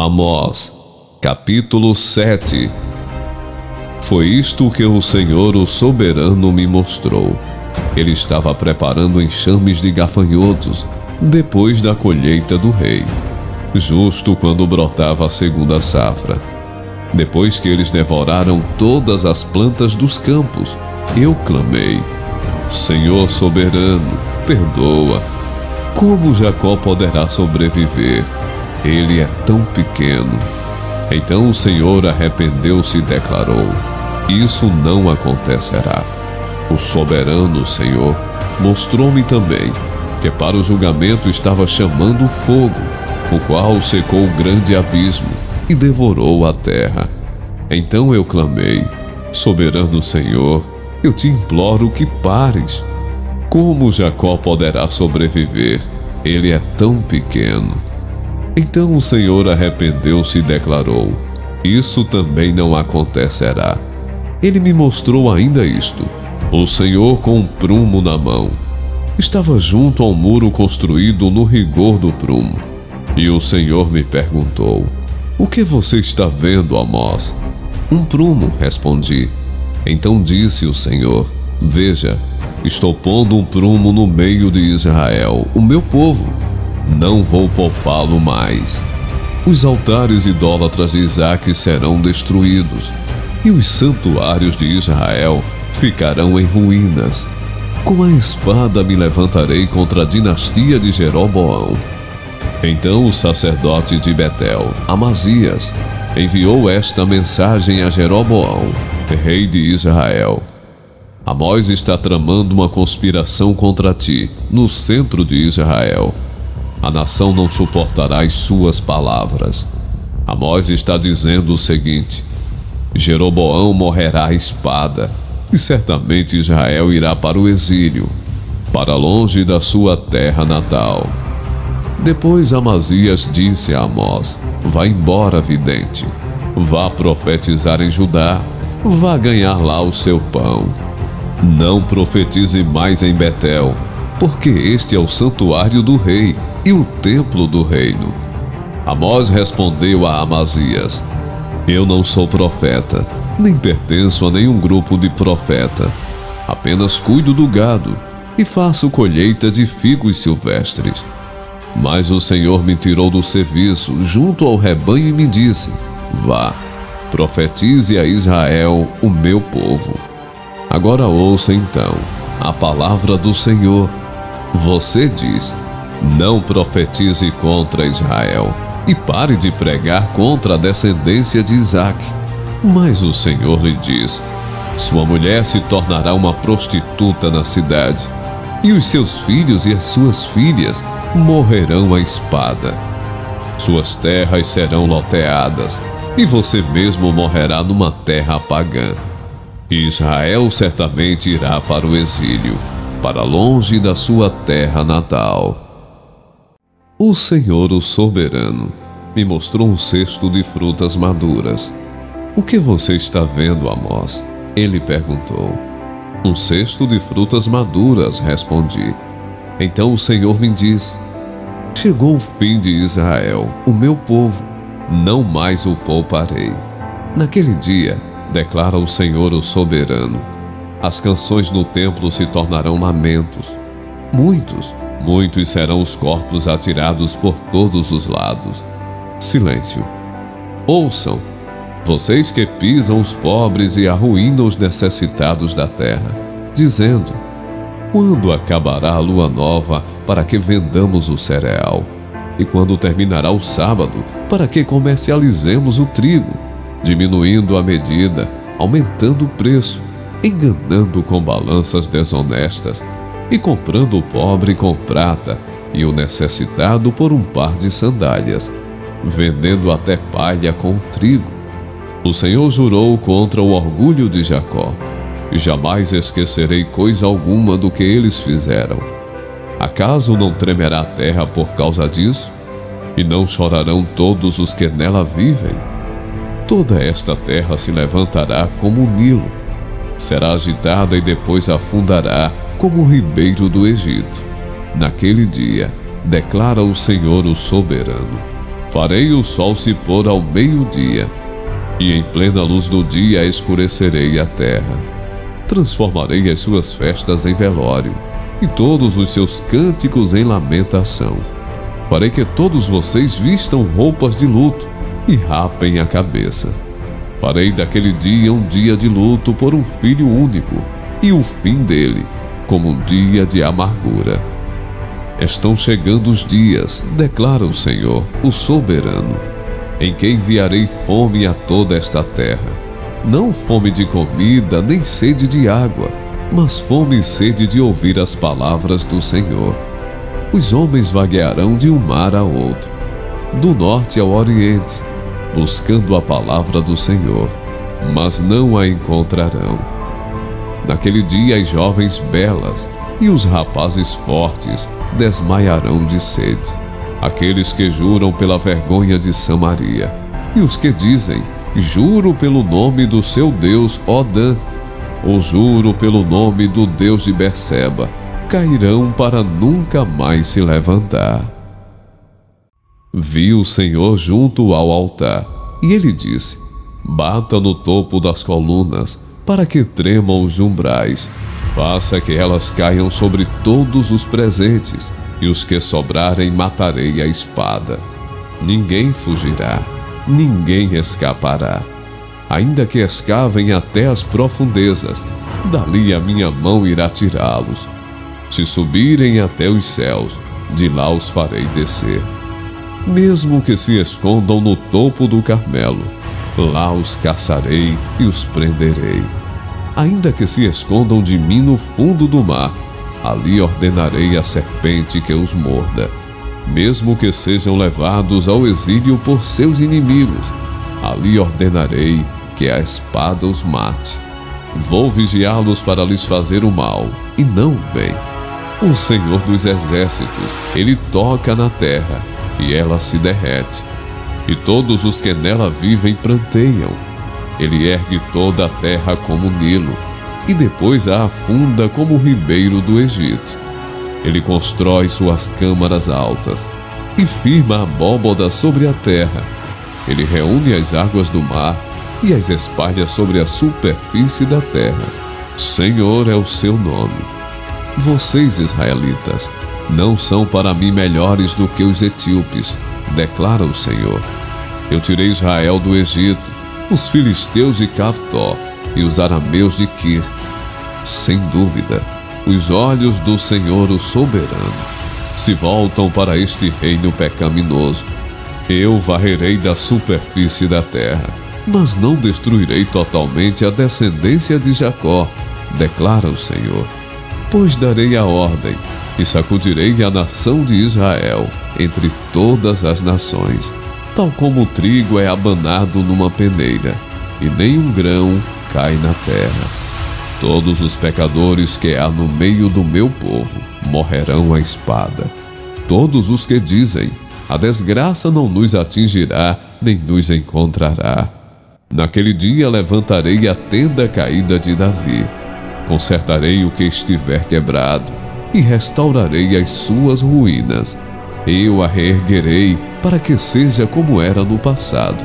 Amós, capítulo 7. Foi isto que o Senhor, o soberano, me mostrou. Ele estava preparando enxames de gafanhotos, depois da colheita do rei, justo quando brotava a segunda safra. Depois que eles devoraram todas as plantas dos campos, eu clamei: Senhor soberano, perdoa. Como Jacó poderá sobreviver? Ele é tão pequeno. Então o Senhor arrependeu-se e declarou: isso não acontecerá. O soberano Senhor mostrou-me também que para o julgamento estava chamando fogo, o qual secou o grande abismo e devorou a terra. Então eu clamei: soberano Senhor, eu te imploro que pares. Como Jacó poderá sobreviver? Ele é tão pequeno. Então o Senhor arrependeu-se e declarou: isso também não acontecerá. Ele me mostrou ainda isto: o Senhor com um prumo na mão. Estava junto ao muro construído no rigor do prumo. E o Senhor me perguntou: o que você está vendo, Amós? Um prumo, respondi. Então disse o Senhor: veja, estou pondo um prumo no meio de Israel, o meu povo. Não vou poupá-lo mais. Os altares idólatras de Isaque serão destruídos, e os santuários de Israel ficarão em ruínas. Com a espada me levantarei contra a dinastia de Jeroboão. Então o sacerdote de Betel, Amazias, enviou esta mensagem a Jeroboão, rei de Israel: Amós está tramando uma conspiração contra ti, no centro de Israel. A nação não suportará as suas palavras. Amós está dizendo o seguinte: Jeroboão morrerá à espada, e certamente Israel irá para o exílio, para longe da sua terra natal. Depois Amazias disse a Amós: vá embora, vidente. Vá profetizar em Judá. Vá ganhar lá o seu pão. Não profetize mais em Betel, porque este é o santuário do rei e o templo do reino. Amós respondeu a Amazias: eu não sou profeta, nem pertenço a nenhum grupo de profeta. Apenas cuido do gado e faço colheita de figos silvestres. Mas o Senhor me tirou do serviço junto ao rebanho e me disse: vá, profetize a Israel, o meu povo. Agora ouça então a palavra do Senhor. Você diz: não profetize contra Israel, e pare de pregar contra a descendência de Isaque. Mas o Senhor lhe diz: sua mulher se tornará uma prostituta na cidade, e os seus filhos e as suas filhas morrerão à espada. Suas terras serão loteadas, e você mesmo morrerá numa terra pagã. Israel certamente irá para o exílio, para longe da sua terra natal. O Senhor, o soberano, me mostrou um cesto de frutas maduras. O que você está vendo, Amós? Ele perguntou. Um cesto de frutas maduras, respondi. Então o Senhor me disse: chegou o fim de Israel, o meu povo, não mais o pouparei. Naquele dia, declara o Senhor, o soberano, as canções no templo se tornarão lamentos. Muitos serão os corpos atirados por todos os lados. Silêncio. Ouçam, vocês que pisam os pobres e arruinam os necessitados da terra, dizendo: quando acabará a lua nova para que vendamos o cereal? E quando terminará o sábado para que comercializemos o trigo? Diminuindo a medida, aumentando o preço, enganando com balanças desonestas, e comprando o pobre com prata e o necessitado por um par de sandálias, vendendo até palha com o trigo. O Senhor jurou contra o orgulho de Jacó: jamais esquecerei coisa alguma do que eles fizeram. Acaso não tremerá a terra por causa disso? E não chorarão todos os que nela vivem? Toda esta terra se levantará como o Nilo, será agitada e depois afundará como o ribeiro do Egito. Naquele dia, declara o Senhor, o soberano, Farei o sol se pôr ao meio-dia, e em plena luz do dia escurecerei a terra. Transformarei as suas festas em velório, e todos os seus cânticos em lamentação. Farei que todos vocês vistam roupas de luto e rapem a cabeça. Farei daquele dia um dia de luto por um filho único, e o fim dele como um dia de amargura. Estão chegando os dias, declara o Senhor, o soberano, em que enviarei fome a toda esta terra. Não fome de comida, nem sede de água, mas fome e sede de ouvir as palavras do Senhor. Os homens vaguearão de um mar a outro, do norte ao oriente, buscando a palavra do Senhor, mas não a encontrarão. Naquele dia as jovens belas e os rapazes fortes desmaiarão de sede. Aqueles que juram pela vergonha de Samaria, e os que dizem, juro pelo nome do seu Deus, Odã, ou juro pelo nome do Deus de Berseba, cairão para nunca mais se levantar. Vi o Senhor junto ao altar, e ele disse: bata no topo das colunas, para que tremam os umbrais. Faça que elas caiam sobre todos os presentes, e os que sobrarem matarei a espada. Ninguém fugirá, ninguém escapará. Ainda que escavem até as profundezas, dali a minha mão irá tirá-los. Se subirem até os céus, de lá os farei descer. Mesmo que se escondam no topo do Carmelo, lá os caçarei e os prenderei. Ainda que se escondam de mim no fundo do mar, ali ordenarei à serpente que os morda. Mesmo que sejam levados ao exílio por seus inimigos, ali ordenarei que a espada os mate. Vou vigiá-los para lhes fazer o mal, e não o bem. O Senhor dos exércitos, ele toca na terra, e ela se derrete, e todos os que nela vivem pranteiam. Ele ergue toda a terra como o Nilo, e depois a afunda como o ribeiro do Egito. Ele constrói suas câmaras altas, e firma a abóboda sobre a terra. Ele reúne as águas do mar, e as espalha sobre a superfície da terra. Senhor é o seu nome. Vocês, israelitas, não são para mim melhores do que os etíopes, declara o Senhor. Eu tirei Israel do Egito, os filisteus de Caftó e os arameus de Quir. Sem dúvida, os olhos do Senhor, o soberano, se voltam para este reino pecaminoso. Eu varrerei da superfície da terra, mas não destruirei totalmente a descendência de Jacó, declara o Senhor. Pois darei a ordem e sacudirei a nação de Israel entre todas as nações, tal como o trigo é abanado numa peneira, e nenhum grão cai na terra. Todos os pecadores que há no meio do meu povo morrerão à espada. Todos os que dizem, a desgraça não nos atingirá, nem nos encontrará. Naquele dia levantarei a tenda caída de Davi, consertarei o que estiver quebrado, e restaurarei as suas ruínas. Eu a reerguerei para que seja como era no passado,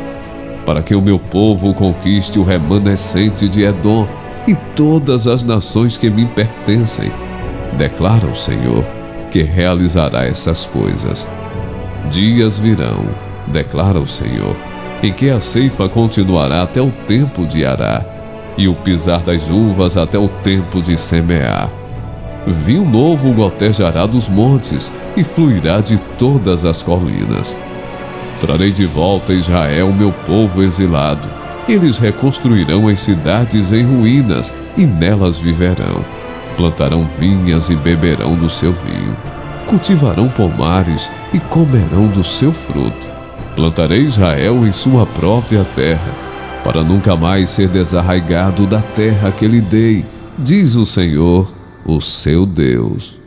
para que o meu povo conquiste o remanescente de Edom e todas as nações que me pertencem. Declara o Senhor, que realizará essas coisas. Dias virão, declara o Senhor, em que a ceifa continuará até o tempo de arar, e o pisar das uvas até o tempo de semear. Vinho novo gotejará dos montes e fluirá de todas as colinas. Trarei de volta a Israel, meu povo exilado. Eles reconstruirão as cidades em ruínas e nelas viverão. Plantarão vinhas e beberão do seu vinho. Cultivarão pomares e comerão do seu fruto. Plantarei Israel em sua própria terra, para nunca mais ser desarraigado da terra que lhe dei, diz o Senhor, o seu Deus.